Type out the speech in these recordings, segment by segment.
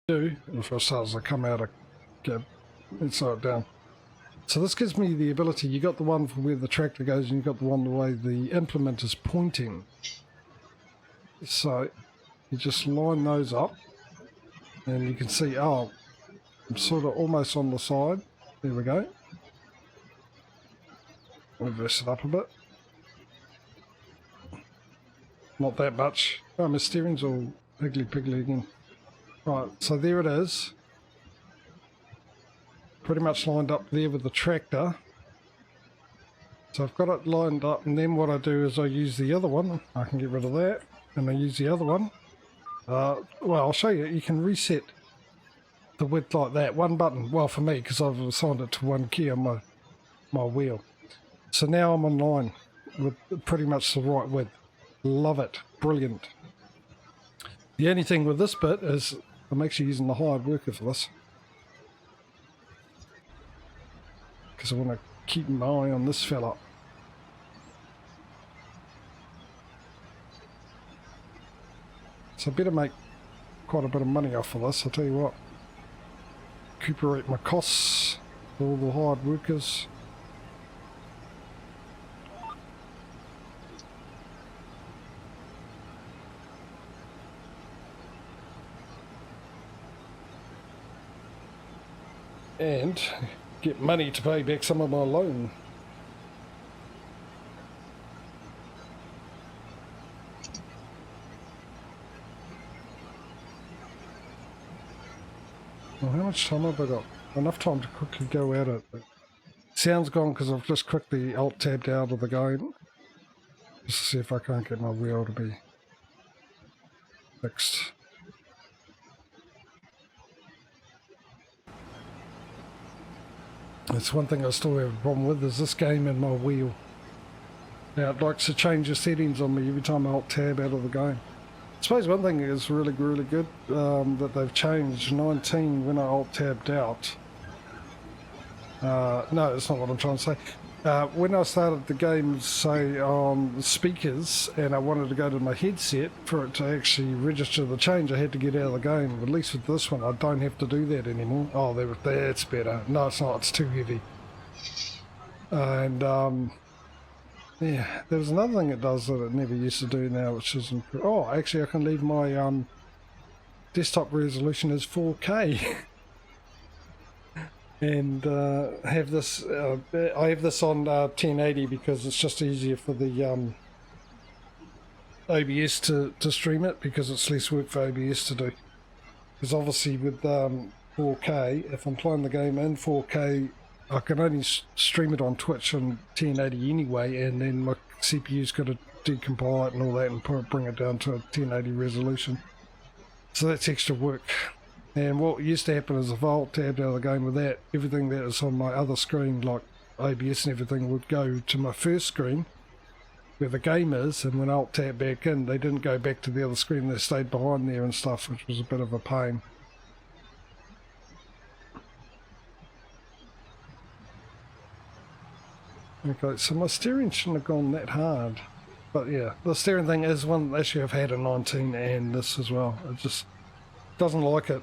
do, and for starters I come out, I get inside down. So this gives me the ability, you got the one for where the tractor goes and you got the one the way the implement is pointing. So you just line those up and you can see, oh, I'm sort of almost on the side. There we go. Reverse it up a bit. Not that much. Oh, my steering's all piggly again. Right, so there it is. Pretty much lined up there with the tractor. So I've got it lined up, and then what I do is I use the other one. I can get rid of that, and I use the other one. Well, I'll show you. You can reset the width like that. One button. Well, for me, because I've assigned it to one key on my wheel. So now I'm on line with pretty much the right width. Love it. Brilliant. The only thing with this bit is I'm actually using the hired worker for this. Because I want to keep my eye on this fella. So I better make quite a bit of money off of this, I'll tell you what. Recuperate my costs for all the hired workers. And get money to pay back some of my loan. Well, how much time have I got? Enough time to quickly go at it. But sound's gone because I've just quickly alt-tabbed out of the game. Just to see if I can't get my wheel to be fixed. That's one thing I still have a problem with, is this game and my wheel. Now it likes to change the settings on me every time I alt-tab out of the game. I suppose one thing is really good that they've changed. 19 when I alt-tabbed out. No, that's not what I'm trying to say. When I started the game, say on speakers, and I wanted to go to my headset for it to actually register the change, I had to get out of the game. At least with this one, I don't have to do that anymore. Oh, that's better. No, it's not. It's too heavy. And yeah, there's another thing it does that it never used to do now, which is oh, actually, I can leave my desktop resolution as 4K. And have this. I have this on 1080 because it's just easier for the OBS to stream it, because it's less work for OBS to do. Because obviously with 4K, if I'm playing the game in 4K, I can only stream it on Twitch on 1080 anyway, and then my CPU's got to decompile it and all that and bring it down to a 1080 resolution. So that's extra work. And what used to happen is if I alt-tabbed out of the game with that, everything that is on my other screen, like OBS and everything, would go to my first screen, where the game is, and when I alt-tab back in, they didn't go back to the other screen, they stayed behind there and stuff, which was a bit of a pain. Okay, so my steering shouldn't have gone that hard. But yeah, the steering thing is one issue I've had in 19 and this as well. It just doesn't like it.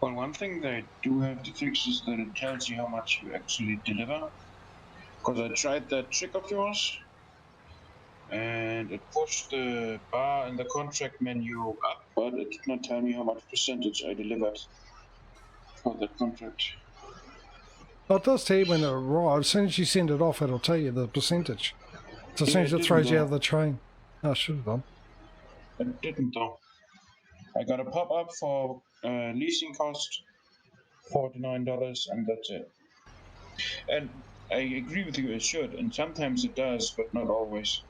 Well, one thing they do have to fix is that it tells you how much you actually deliver. Because I tried that trick of yours, and it pushed the bar in the contract menu up, but it did not tell me how much percentage I delivered for that contract. Well, it does tell you when it arrives. As soon as you send it off, it'll tell you the percentage. So as soon as it throws you out of the train. Oh, I should have done. It didn't though. I got a pop-up for leasing cost, $49, and that's it. And I agree with you, it should, and sometimes it does, but not always.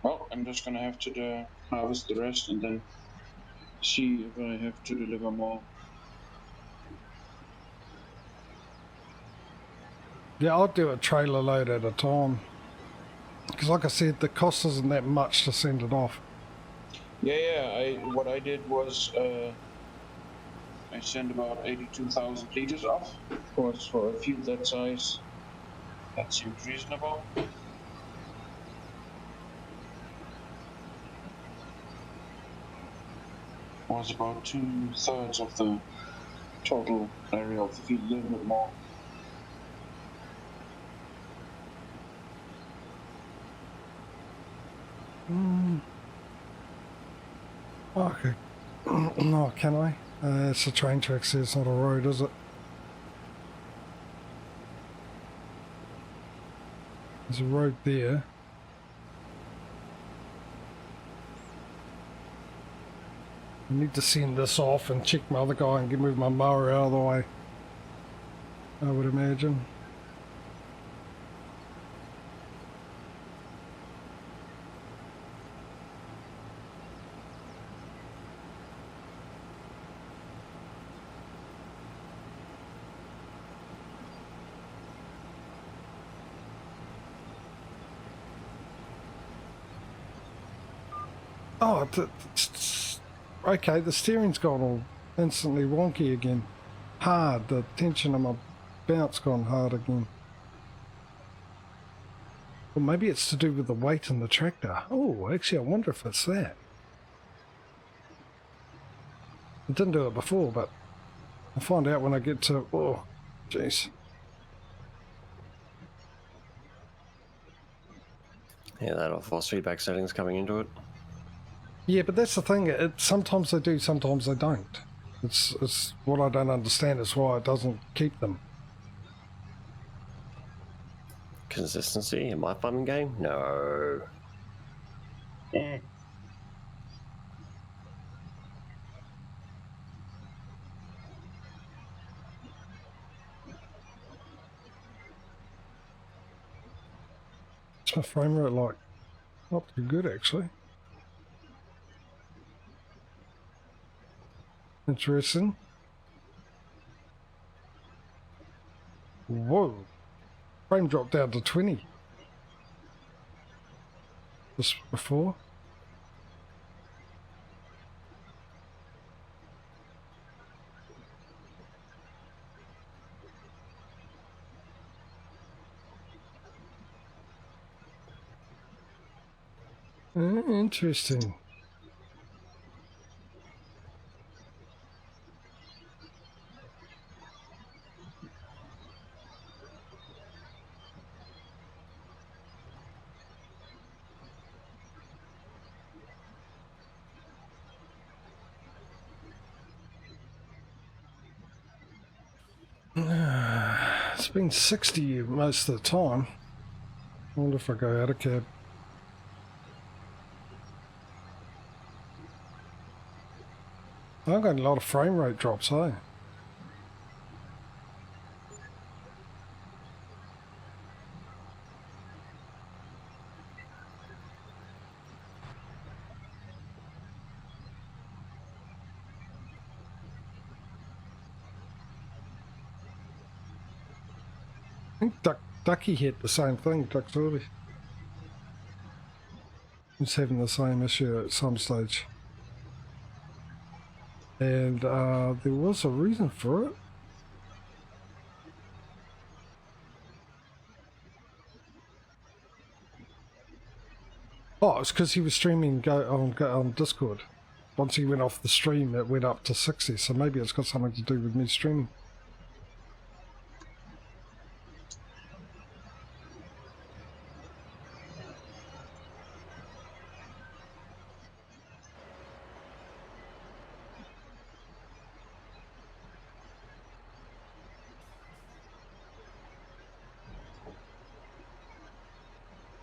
Well, I'm just gonna have to harvest the rest and then see if I have to deliver more. Yeah, I'll do a trailer load at a time. Because like I said, the cost isn't that much to send it off. Yeah, what I did was I sent about 82,000 liters off. Of course, for a field that size, that seems reasonable. was about 2/3 of the total area of the field, a little bit more. Okay. No, can I? It's a train track, so it's not a road, is it? There's a road there. I need to send this off and check my other guy and move my mower out of the way, I would imagine. Oh, okay, the steering's gone all instantly wonky again. Hard, the tension of my bounce gone hard again. Well, maybe it's to do with the weight in the tractor. Oh, actually, I wonder if it's that. I didn't do it before, but I'll find out when I get to... Oh, jeez. Yeah, that force feedback settings coming into it. Yeah, but that's the thing. Sometimes they do, sometimes they don't. It's what I don't understand is why it doesn't keep them. Consistency in my farming game? No. Mm. It's my frame rate like not too good actually. Interesting. Whoa. Frame dropped down to 20. Just before. Interesting. It's been 60 most of the time. I wonder if I go out of cab. I've got a lot of frame rate drops, eh? I think Ducky hit the same thing, Duck Derby. He's having the same issue at some stage. And there was a reason for it. Oh, it's because he was streaming on Discord. Once he went off the stream, it went up to 60, so maybe it's got something to do with me streaming.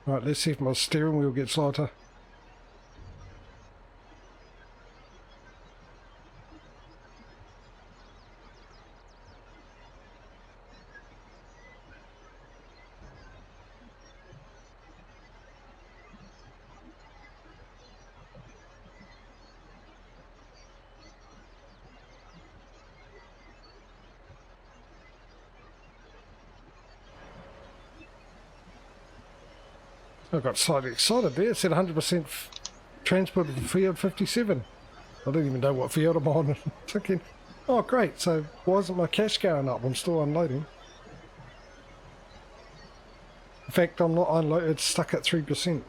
Right, let's see if my steering wheel gets lighter. I got slightly excited there. It said 100% transport of Field 57. I don't even know what field I'm on. Thinking, oh great, so why isn't my cash going up? I'm still unloading. In fact, I'm not unloading, it's stuck at 3%.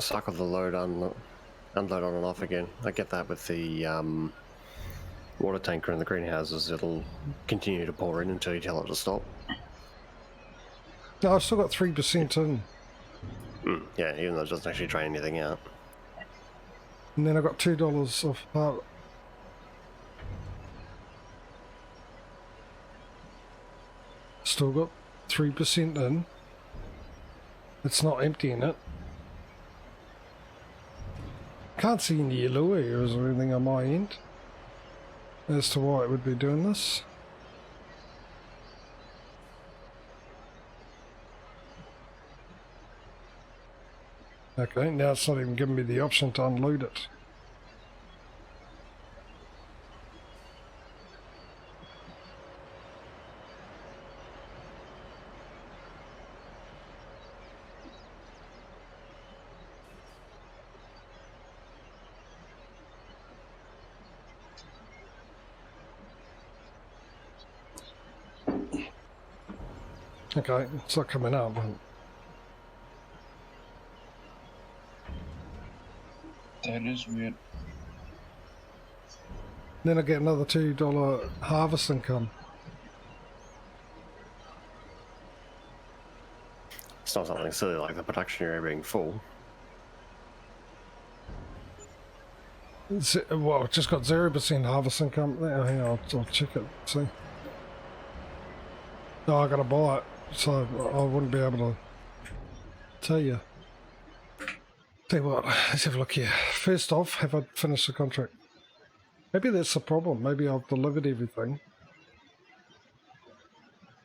cycle the load, unload on and off again. I get that with the water tanker in the greenhouses. It'll continue to pour in until you tell it to stop. No, I've still got 3% in. Yeah, even though it doesn't actually drain anything out. And then I got $2 off part. Still got 3% in. It's not emptying it. Can't see any yellow areas or anything on my end as to why it would be doing this. Okay, now it's not even giving me the option to unload it. Okay, it's not coming up. That is weird. Then I get another $2 harvest income. It's not something silly like the production area being full. Well, it's just got 0% harvest income. Oh, hang on, I'll check it. See. Oh, I gotta buy it, so I wouldn't be able to tell you. Tell you what, let's have a look here. First off, have I finished the contract? Maybe that's the problem. Maybe I've delivered everything.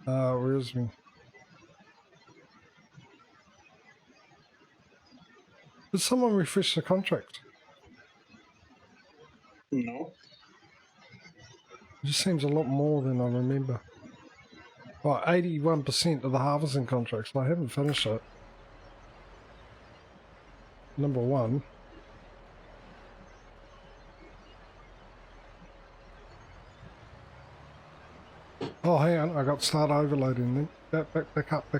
Where is me? Did someone refresh the contract? No. It just seems a lot more than I remember. Oh, 81% of the harvesting contracts. I haven't finished it. Number one. Oh, hang on. I got start overloading then. Back up. Is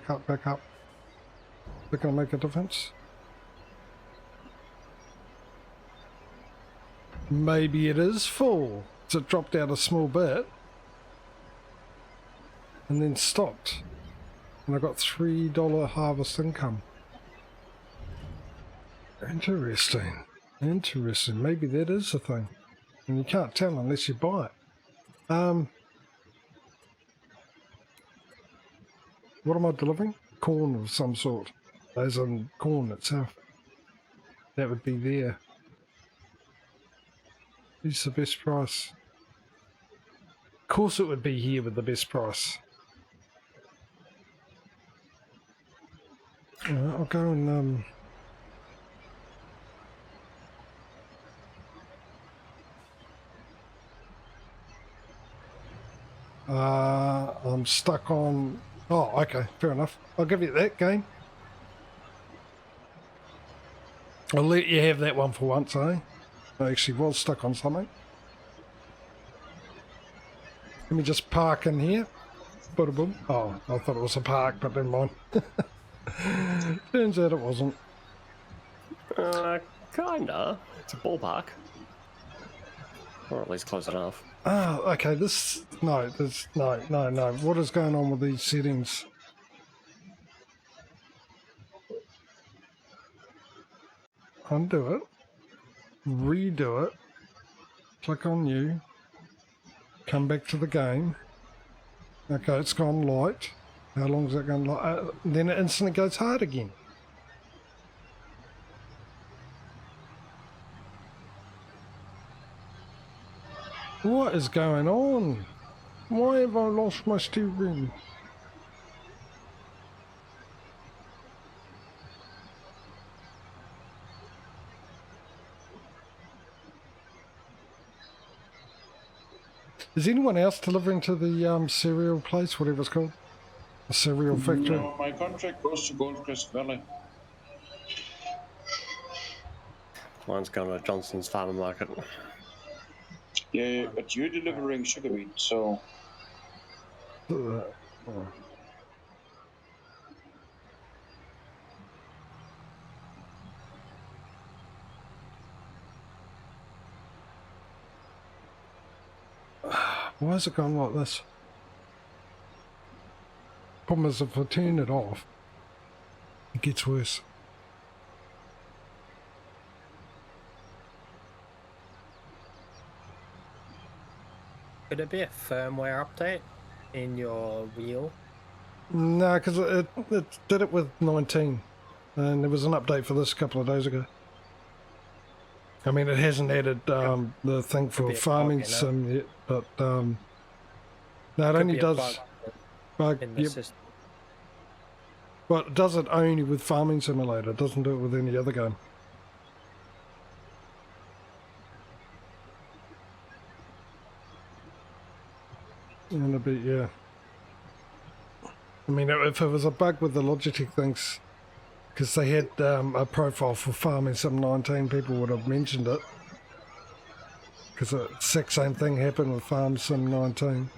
that going to make a difference? Maybe it is full. So it dropped out a small bit. And then stopped. And I got $3 harvest income. Interesting. Maybe that is the thing. And you can't tell unless you buy it. What am I delivering? Corn of some sort. As in corn itself. That would be there. Who's the best price? Of course it would be here with the best price. I'll go and I'm stuck on... Oh, okay, fair enough. I'll give you that game. I'll let you have that one for once, eh? I actually was stuck on something. Let me just park in here. Bada boom. Oh, I thought it was a park, but never mind. Turns out it wasn't. Kinda. It's a ballpark. Or at least close enough. Ah, okay, this... No. What is going on with these settings? Undo it. Redo it. Click on new. Come back to the game. Okay, it's gone light. How long is that going light? Then it instantly goes hard again. What is going on? Why have I lost my steering? Is anyone else delivering to the cereal place, whatever it's called? The cereal factory? No, my contract goes to Goldcrest Valley. Mine's going to Johnson's Farmer Market. Yeah, but you're delivering sugar beet, so... Oh. Why has it gone like this? Problem is, if I turn it off, it gets worse. Could it be a firmware update in your wheel? No, because it did it with 19, and there was an update for this a couple of days ago. I mean, it hasn't added the thing for be a farming bug, you know? sim yet, but no, it Could only be a does bug. in the Yep. system. But it does it only with Farming Simulator. It doesn't do it with any other game. And a bit, yeah. I mean, if it was a bug with the Logitech things, because they had a profile for Farming Sim 19, people would have mentioned it. Because the exact same thing happened with Farm Sim 19.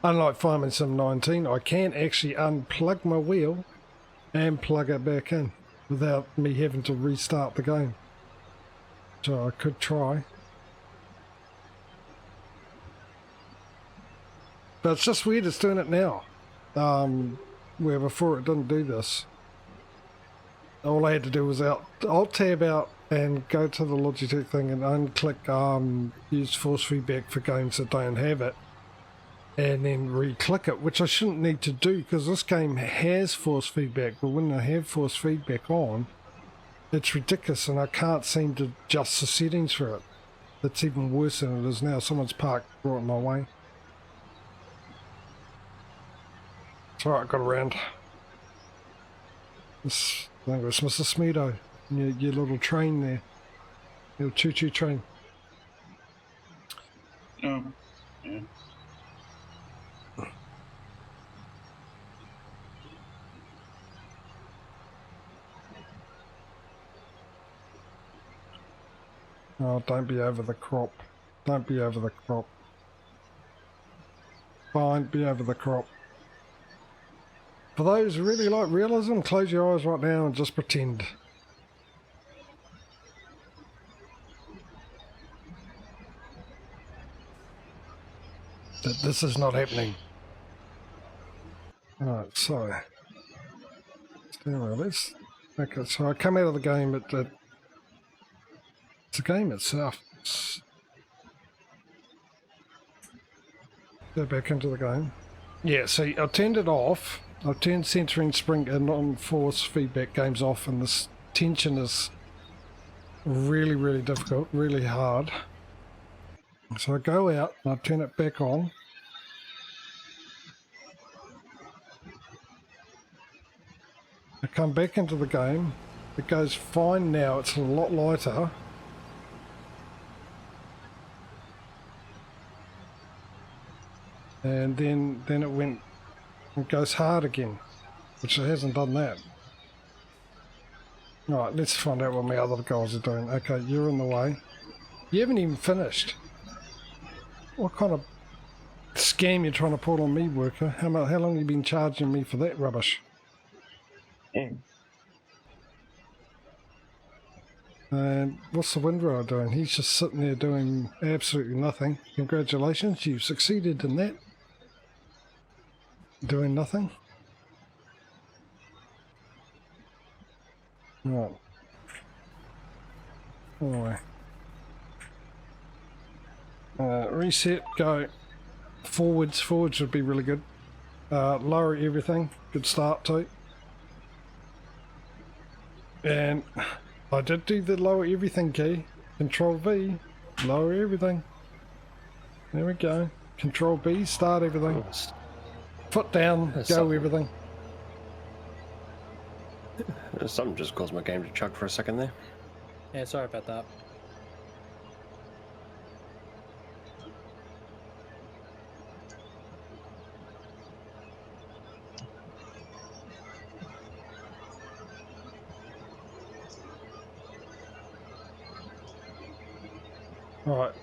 Unlike Farming Sim 19, I can actually unplug my wheel and plug it back in without me having to restart the game. So I could try. But it's just weird it's doing it now. Where before it didn't do this. All I had to do was Alt tab out and go to the Logitech thing and unclick use force feedback for games that don't have it. And then re-click it, which I shouldn't need to do because this game has force feedback, but when I have force feedback on, it's ridiculous and I can't seem to adjust the settings for it. It's even worse than it is now. Someone's parked right my way. It's alright, I got around. I think it was Mr. Smudo, your little train there. Your choo-choo train. Yeah. Oh, don't be over the crop. Don't be over the crop. Fine, be over the crop. For those who really like realism, close your eyes right now and just pretend. That this is not happening. Alright, so... let's... Okay, so I come out of the game at the... It's the game itself. Go back into the game. Yeah, see, I turned it off. I've turned centering, spring and non-force feedback games off, and this tension is really, really difficult, really hard. So I go out and I turn it back on. I come back into the game. It goes fine now. It's a lot lighter. And then it goes hard again, which it hasn't done that. Alright, let's find out what my other guys are doing. Okay, you're in the way. You haven't even finished. What kind of scam you're trying to pull on me, worker? How long have you been charging me for that rubbish? And what's the windrower doing? He's just sitting there doing absolutely nothing. Congratulations, you've succeeded in that. Doing nothing. Right. Anyway. Reset, go. Forwards would be really good. Lower everything, good start too. And I did do the lower everything key. Control V, lower everything. There we go. Control B, start everything. Foot down, go everything. Something just caused my game to chug for a second there. Yeah, sorry about that. Alright.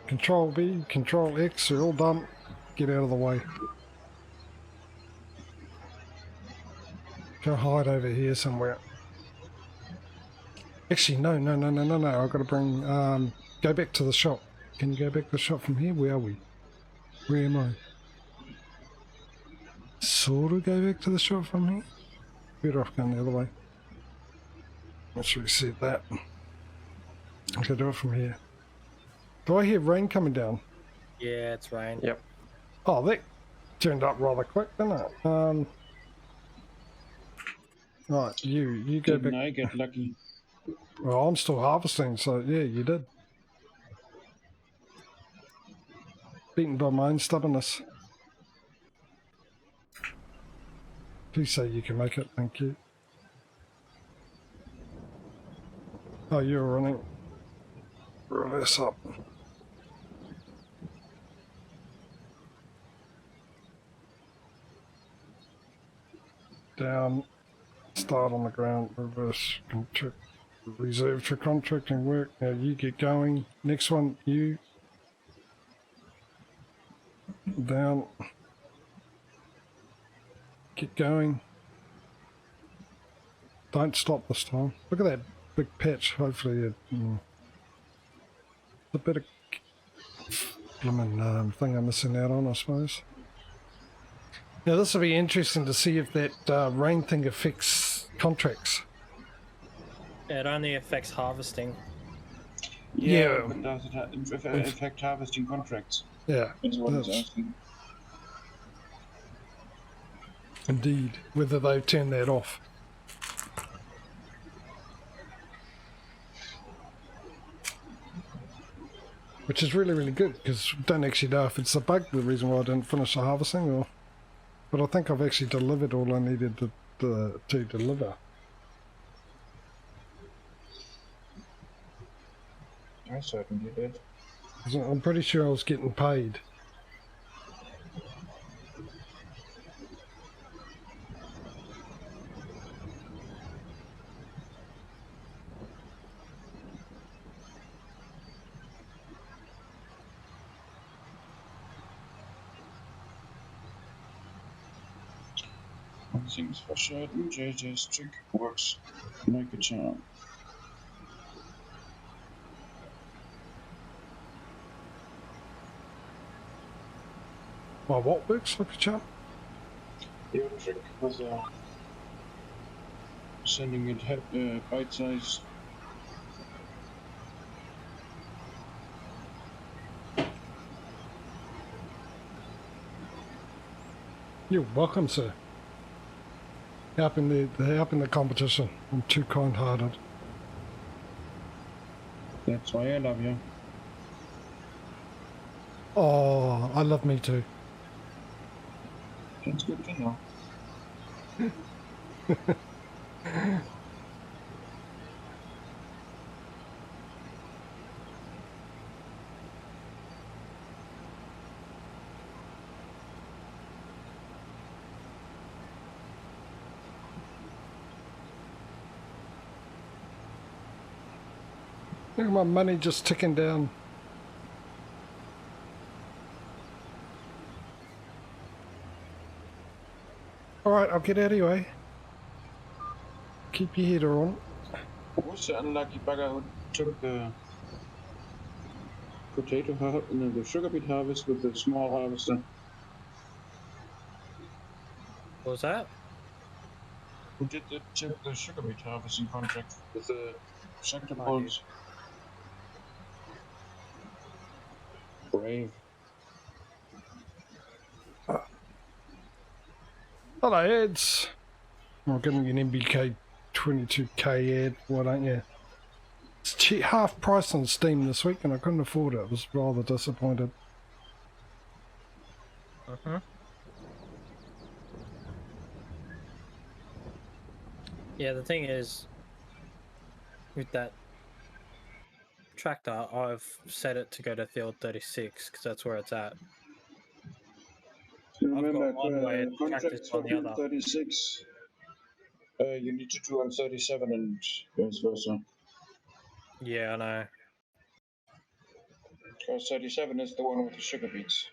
Control V, Control X, they're all done. Get out of the way. Go hide over here somewhere. Actually, no. I've got to bring... go back to the shop. Can you go back to the shop from here? Where are we? Where am I? Sort of go back to the shop from here? Better off going the other way. Let's reset that. Okay, do it from here. Do I hear rain coming down? Yeah, it's rain. Yep. Oh, that turned up rather quick, didn't it? Right, you go Didn't back. I get lucky? Well, I'm still harvesting, so yeah, you did. Beaten by my own stubbornness. Please say you can make it, thank you. Oh, you're running. Reverse up. Down. Start on the ground. Reverse. Contract. Reserve for contracting work. Now you get going. Next one, you. Down. Get going. Don't stop this time. Look at that big patch. Hopefully it... a bit of blooming thing I'm missing out on, I suppose. Now this will be interesting to see if that rain thing affects contracts. It only affects harvesting. Yeah. But does it affect harvesting contracts? Yeah, That's what I was asking. indeed. Whether they've turned that off. Which is really, really good, because we don't actually know if it's a bug, the reason why I didn't finish the harvesting, or... But I think I've actually delivered all I needed to deliver. I certainly did. I'm pretty sure I was getting paid. One thing's for certain, JJ's trick works like a charm. Well, what works like a champ? Your trick was sending it bite-sized. You're welcome, sir. Helping the competition. I'm too kind-hearted. That's why I love you. Oh, I love me too. That's good to know. Look at my money just ticking down. Alright, I'll get out of your way. Keep your heater on. Who's the unlucky bugger who took the potato the sugar beet harvest with the small harvester? What was that? Who took the sugar beet harvesting contract with the sector bolts? Brave. Hello, ads. I'm giving you an MBK 22k ad, why don't you? It's cheap, half price on Steam this week and I couldn't afford it. I was rather disappointed. Yeah, the thing is, with that tractor, I've set it to go to field 36 because that's where it's at. So remember, one way and contracts tractor's on for the field other. 36, you need to do on 37 and vice versa. Yeah, I know. Because 37 is the one with the sugar beets.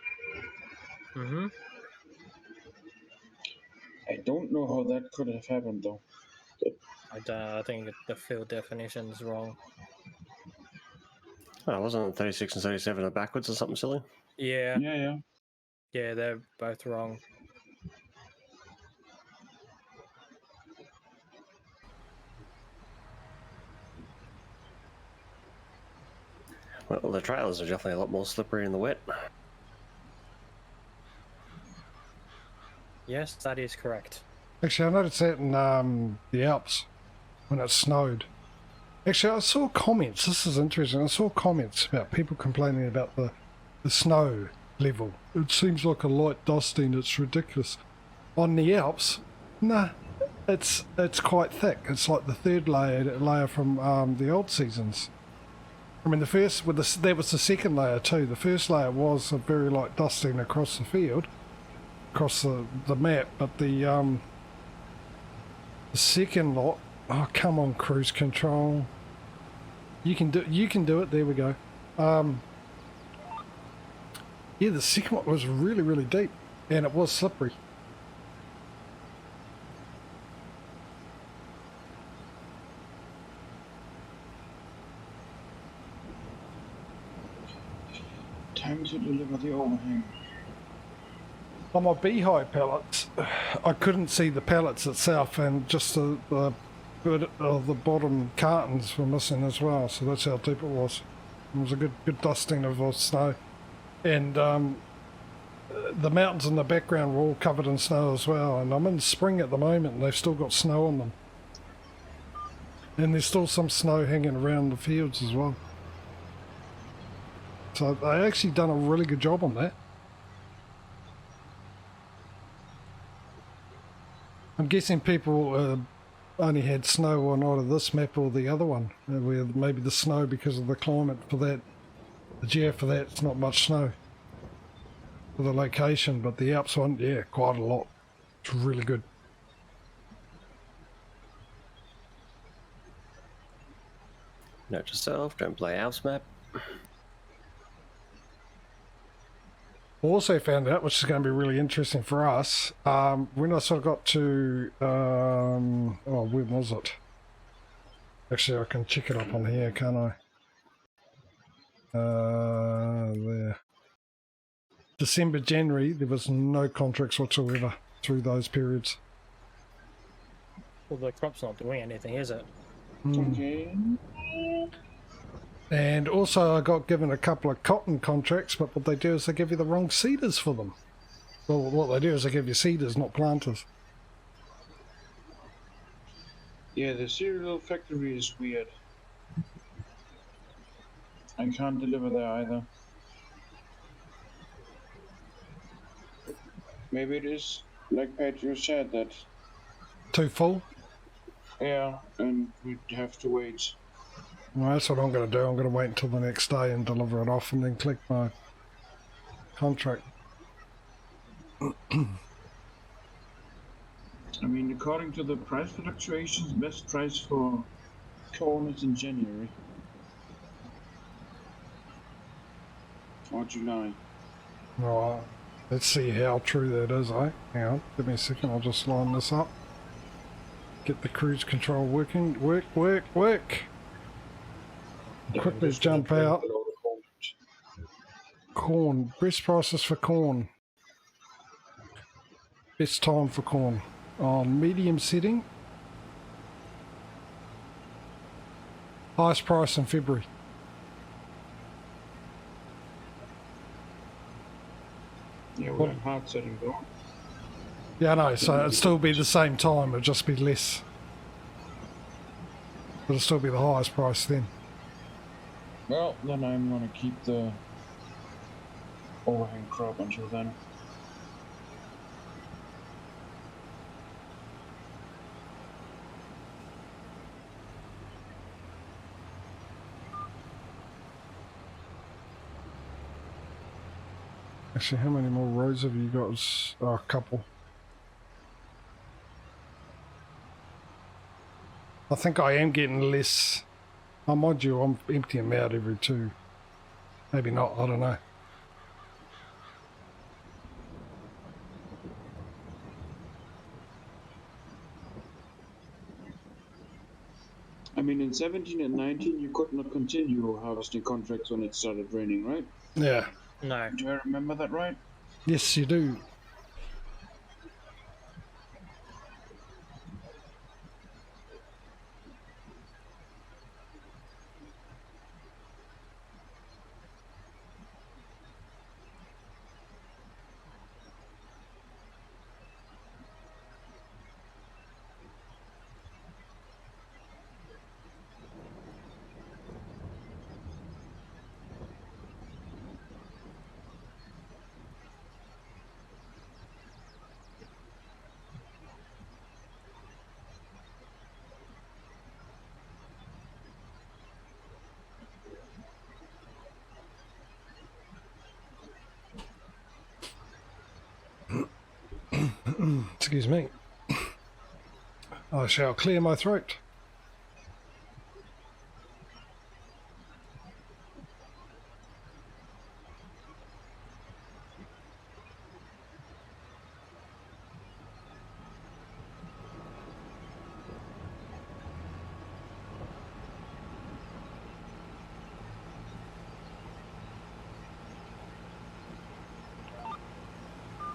I don't know how that could have happened though. I think the field definition's wrong. Oh, wasn't it 36 and 37 are backwards or something silly? Yeah, Yeah. yeah, they're both wrong. Well, the trailers are definitely a lot more slippery in the wet. Yes, that is correct. Actually, I noticed that in the Alps when it snowed. Actually, I saw comments. This is interesting. I saw comments about people complaining about the snow level. It seems like a light dusting. It's ridiculous. On the Alps, nah, it's quite thick. It's like the third layer from the old seasons. I mean, there was the second layer too. The first layer was a very light dusting across the field, across the map, but the second lot. Oh, come on, cruise control. You can do it. There we go. Yeah, the second one was really, really deep, and it was slippery. Time to deliver the overhang. On my beehive pallets, I couldn't see the pallets itself, and just the bottom cartons were missing as well. So that's how deep it was. It was a good dusting of snow, and the mountains in the background were all covered in snow as well. And I'm in spring at the moment, and they've still got snow on them, and there's still some snow hanging around the fields as well. So they actually done a really good job on that. I'm guessing people only had snow on either this map or the other one, where maybe the snow, because of the climate for that, the GF for that, it's not much snow for the location, but the Alps one, yeah, quite a lot. It's really good. Note yourself, don't play Alps map. Also found out, which is going to be really interesting for us, when I sort of got to, oh, when was it? Actually, I can check it up on here, can't I? There. December, January, there was no contracts whatsoever through those periods. Well, the crop's not doing anything, is it? Okay. And also I got given a couple of cotton contracts, but what they do is they give you the wrong seeders for them. Well, what they do is they give you seeders, not planters. Yeah, the cereal factory is weird. I can't deliver there either. Maybe it is, like Patrio said, that, Too full? yeah, and we'd have to wait. Well, that's what I'm going to do. I'm going to wait until the next day and deliver it off and then collect my contract. I mean, according to the price fluctuations, best price for corn is in January. Or July. Right, let's see how true that is, eh? Hang on, give me a second, I'll just line this up. Get the cruise control working. Work! Quickly jump out. Corn, best prices for corn. Best time for corn. On medium setting. Highest price in February. Yeah, we're hard setting though. Yeah, I know, so it'd still be the same time, it'd just be less. But it'll still be the highest price then. Well, then I'm gonna keep the overhang crop until then. Actually, how many more rows have you got? Oh, a couple. I think I am getting less. Oh, mind you, I'm emptying them out every two. Maybe not, I don't know. mean, in 17 and 19, you could not continue harvesting contracts when it started raining, right? Yeah. No. Do I remember that right? Yes, you do. Excuse me. I shall clear my throat.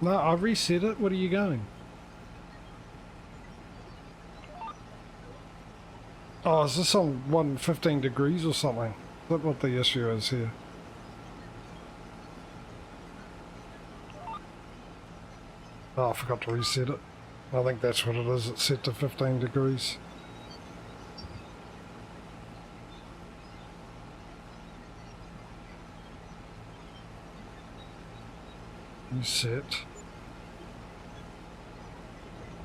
No, I reset it. What are you going? Oh, is this on 115 degrees or something? Is that what the issue is here? Oh, I forgot to reset it. I think that's what it is. It's set to 15 degrees. Reset.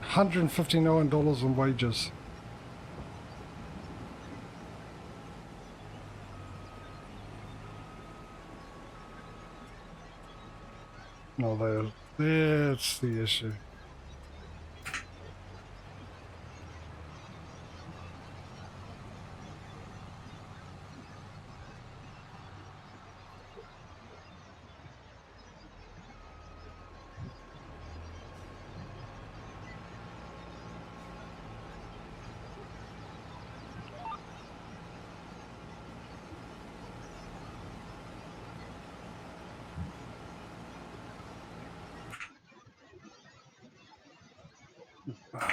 $159 in wages. No, that's the issue.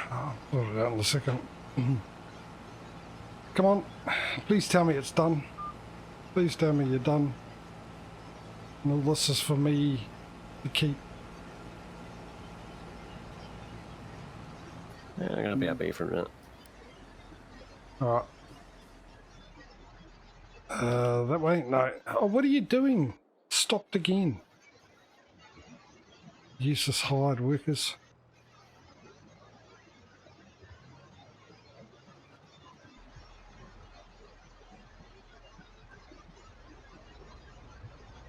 I'll put it out in a second. Come on, please tell me it's done. Please tell me you're done. And all this is for me to keep. Yeah, I'm gonna be happy for a minute. Alright. That way? No. Oh, what are you doing? Stopped again. Useless hired workers.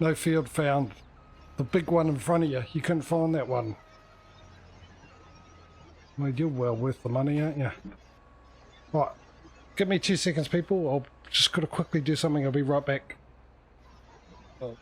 No field found. The big one in front of you. You couldn't find that one. Well, you're well worth the money, aren't you? Right. Give me 2 seconds, people. I'll just gotta quickly do something. I'll be right back. Well,